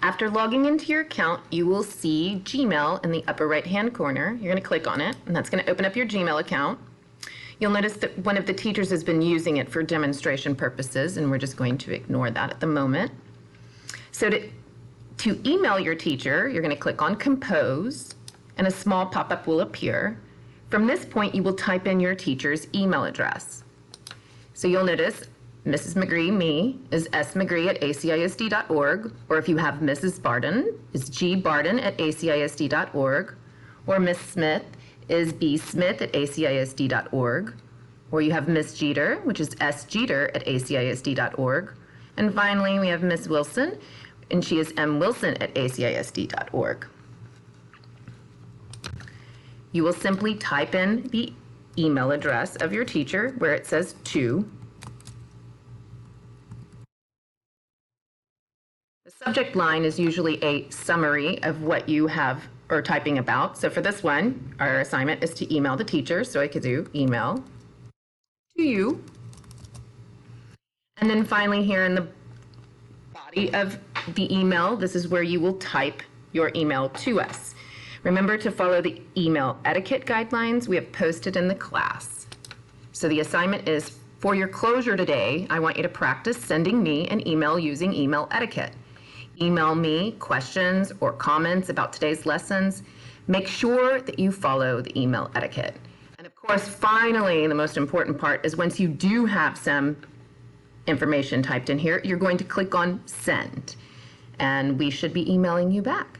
After logging into your account, you will see Gmail in the upper right-hand corner. You're going to click on it, and that's going to open up your Gmail account. You'll notice that one of the teachers has been using it for demonstration purposes, and we're just going to ignore that at the moment. So to email your teacher, you're going to click on Compose, and a small pop-up will appear. From this point, you will type in your teacher's email address. So you'll notice Mrs. McGree, me, is smcgree@acisd.org, or if you have Mrs. Barden, is gbarden@acisd.org, or Miss Smith is bsmith@acisd.org, or you have Miss Jeter, which is sjeter@acisd.org, and finally we have Miss Wilson, and she is mwilson@acisd.org. You will simply type in the email address of your teacher where it says to. The subject line is usually a summary of what you are typing about. So for this one, our assignment is to email the teacher. So I could do email to you. And then finally here in the body of the email, this is where you will type your email to us. Remember to follow the email etiquette guidelines we have posted in the class. So the assignment is, for your closure today, I want you to practice sending me an email using email etiquette. Email me questions or comments about today's lessons. Make sure that you follow the email etiquette. And of course, finally, the most important part is once you do have some information typed in here, you're going to click on Send, and we should be emailing you back.